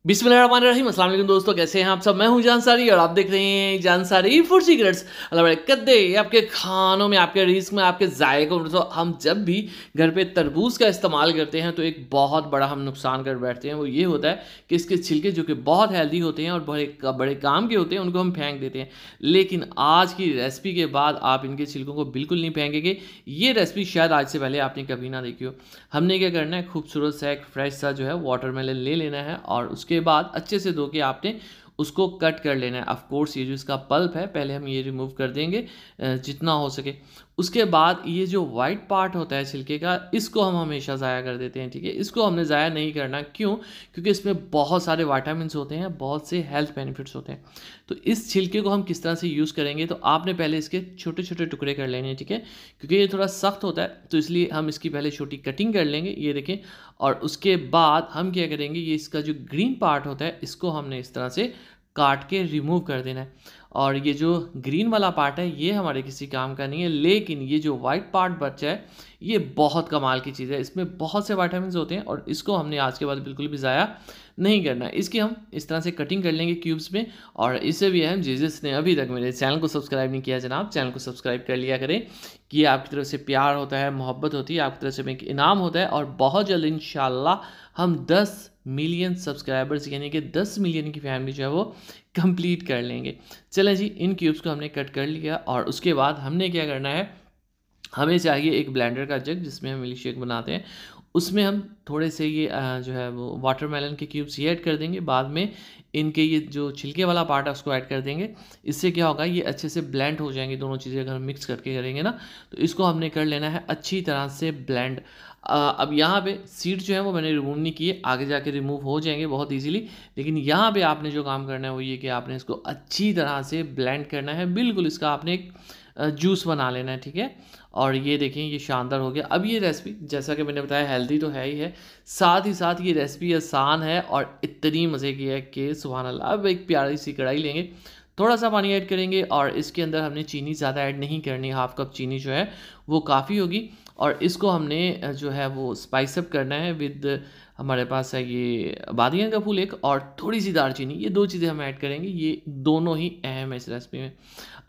बिस्मिल्लाहिर्रहमानिर्रहीम। अस्सलाम वालेकुम दोस्तों, कैसे हैं आप सब। मैं हूं जानसारी और आप देख रहे हैं जानसारी फूड सीक्रेट्स। अल्लाह बड़े कद्दे आपके खानों में, आपके रिस्क में, आपके जायकों में। तो हम जब भी घर पे तरबूज का इस्तेमाल करते हैं तो एक बहुत बड़ा हम नुकसान कर बैठते हैं। वो ये होता है कि इसके छिलके जो कि बहुत हेल्दी होते हैं और बड़े बड़े काम के होते हैं, उनको हम फेंक देते हैं। लेकिन आज की रेसिपी के बाद आप इनके छिलकों को बिल्कुल नहीं फेंकेंगे। ये रेसिपी शायद आज से पहले आपने कभी ना देखी हो। हमने क्या करना है, खूबसूरत सा एक फ्रेश सा जो है वाटरमेलन ले लेना है और उसके बाद अच्छे से धो के आपने उसको कट कर लेना है। ऑफ कोर्स ये जो इसका पल्प है पहले हम ये रिमूव कर देंगे जितना हो सके। उसके बाद ये जो वाइट पार्ट होता है छिलके का, इसको हम हमेशा ज़ाया कर देते हैं। ठीक है, इसको हमने ज़ाया नहीं करना। क्यों? क्योंकि इसमें बहुत सारे विटामिन्स होते हैं, बहुत से हेल्थ बेनिफिट्स होते हैं। तो इस छिलके को हम किस तरह से यूज़ करेंगे, तो आपने पहले इसके छोटे छोटे टुकड़े कर लेने हैं। ठीक है, क्योंकि ये थोड़ा सख्त होता है तो इसलिए हम इसकी पहले छोटी कटिंग कर लेंगे, ये देखें। और उसके बाद हम क्या करेंगे, ये इसका जो ग्रीन पार्ट होता है इसको हमने इस तरह से काट के रिमूव कर देना है। और ये जो ग्रीन वाला पार्ट है ये हमारे किसी काम का नहीं है, लेकिन ये जो वाइट पार्ट बचा है ये बहुत कमाल की चीज़ है। इसमें बहुत से विटामिन्स होते हैं और इसको हमने आज के बाद बिल्कुल भी ज़ाया नहीं करना है। इसकी हम इस तरह से कटिंग कर लेंगे क्यूब्स में। और इससे भी अहम, जिसने अभी तक मेरे चैनल को सब्सक्राइब नहीं किया जनाब, चैनल को सब्सक्राइब कर लिया करें। कि आपकी तरफ से प्यार होता है, मोहब्बत होती है, आपकी तरफ से एक इनाम होता है। और बहुत जल्द इंशाल्लाह हम 10 मिलियन सब्सक्राइबर्स यानी कि 10 मिलियन की फैमिली जो है वो कंप्लीट कर लेंगे। चलें जी, इन क्यूब्स को हमने कट कर लिया और उसके बाद हमने क्या करना है, हमें चाहिए एक ब्लेंडर का जग जिसमें हम मिल्क शेक बनाते हैं। उसमें हम थोड़े से ये जो है वो वाटरमेलन के क्यूब्स ये ऐड कर देंगे। बाद में इनके ये जो छिलके वाला पार्ट है उसको ऐड कर देंगे। इससे क्या होगा, ये अच्छे से ब्लेंड हो जाएंगे दोनों चीज़ें अगर हम मिक्स करके करेंगे ना। तो इसको हमने कर लेना है अच्छी तरह से ब्लेंड। अब यहाँ पे सीड जो है वो मैंने रिमूव नहीं किए, आगे जाके रिमूव हो जाएंगे बहुत इजीली। लेकिन यहाँ पे आपने जो काम करना है वो ये कि आपने इसको अच्छी तरह से ब्लेंड करना है। बिल्कुल इसका आपने एक जूस बना लेना है। ठीक है, और ये देखें ये शानदार हो गया। अब ये रेसिपी जैसा कि मैंने बताया हेल्दी तो है ही है, साथ ही साथ ये रेसिपी आसान है और इतनी मज़े की है कि सुभान अल्लाह। अब एक प्यारी सी कढ़ाई लेंगे, थोड़ा सा पानी ऐड करेंगे और इसके अंदर हमने चीनी ज़्यादा ऐड नहीं करनी, हाफ कप चीनी जो है वो काफ़ी होगी। और इसको हमने जो है वो स्पाइस अप करना है विद, हमारे पास है ये बादियान का फूल एक और थोड़ी सी दालचीनी। ये दो चीज़ें हम ऐड करेंगे, ये दोनों ही अहम है इस रेसिपी में।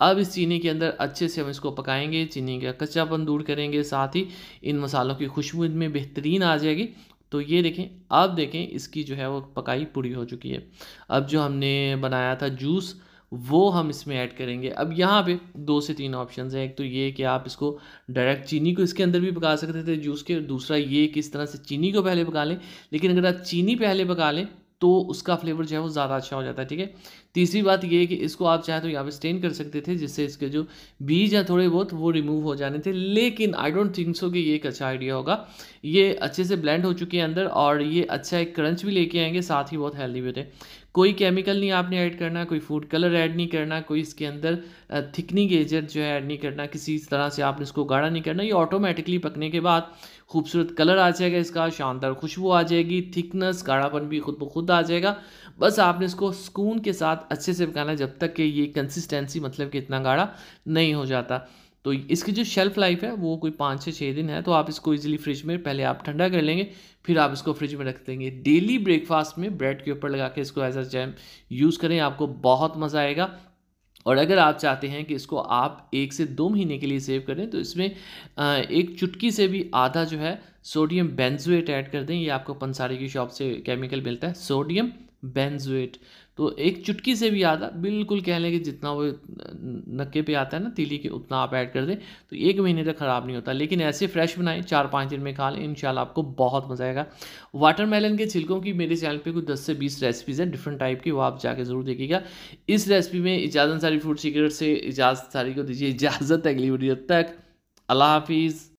अब इस चीनी के अंदर अच्छे से हम इसको पकाएंगे, चीनी का कच्चापन दूर करेंगे, साथ ही इन मसालों की खुशबू इनमें बेहतरीन आ जाएगी। तो ये देखें, अब देखें इसकी जो है वो पकाई पूरी हो चुकी है। अब जो हमने बनाया था जूस वो हम इसमें ऐड करेंगे। अब यहाँ पे 2 से 3 ऑप्शंस हैं। एक तो ये कि आप इसको डायरेक्ट चीनी को इसके अंदर भी पका सकते थे जूस के, दूसरा ये कि इस तरह से चीनी को पहले पका लें। लेकिन अगर आप चीनी पहले पका लें तो उसका फ्लेवर जो है वो ज़्यादा अच्छा हो जाता है। ठीक है, तीसरी बात ये है कि इसको आप चाहे तो यहाँ पे स्टेन कर सकते थे जिससे इसके जो बीज हैं थोड़े बहुत वो रिमूव हो जाने थे। लेकिन आई डोंट थिंक सो कि ये एक अच्छा आइडिया होगा। ये अच्छे से ब्लेंड हो चुके हैं अंदर और ये अच्छा एक क्रंच भी लेके आएंगे, साथ ही बहुत हेल्दी भी होते हैं। कोई केमिकल नहीं आपने ऐड करना, कोई फूड कलर ऐड नहीं करना, कोई इसके अंदर थिकनिंग एजेंट जो है ऐड नहीं करना, किसी तरह से आपने इसको गाढ़ा नहीं करना। ये ऑटोमेटिकली पकने के बाद खूबसूरत कलर आ जाएगा इसका, शानदार खुशबू आ जाएगी, थिकनेस गाढ़ापन भी खुद ब खुद आ जाएगा। बस आपने इसको सुकून के साथ अच्छे से पकाना है जब तक कि ये कंसिस्टेंसी मतलब कि इतना गाढ़ा नहीं हो जाता। तो इसकी जो शेल्फ़ लाइफ है वो कोई 5 से 6 दिन है। तो आप इसको इजीली फ्रिज में पहले आप ठंडा कर लेंगे, फिर आप इसको फ्रिज में रख देंगे। डेली ब्रेकफास्ट में ब्रेड के ऊपर लगा के इसको एज अ जैम यूज़ करें, आपको बहुत मज़ा आएगा। और अगर आप चाहते हैं कि इसको आप 1 से 2 महीने के लिए सेव करें तो इसमें एक चुटकी से भी आधा जो है सोडियम बेंजोएट ऐड कर दें। ये आपको पंसारी की शॉप से केमिकल मिलता है, सोडियम बेंजोएट। तो एक चुटकी से भी आधा, बिल्कुल कह लें कि जितना वो नक्के पे आता है ना तीली के, उतना आप ऐड कर दें तो 1 महीने तक ख़राब नहीं होता। लेकिन ऐसे फ्रेश बनाएं, 4-5 दिन में खा लें, इंशाल्लाह आपको बहुत मज़ा आएगा। वाटरमेलन के छिलकों की मेरे चैनल पे कुछ 10 से 20 रेसिपीज़ हैं डिफरेंट टाइप की, वो आप जाके ज़रूर देखिएगा। इस रेसिपी में इजाज़त सारी फूड सीक्रेट से इजाज़त सारी को दीजिए इजाज़त, अगली वीडियो तक अल्लाह हाफिज़।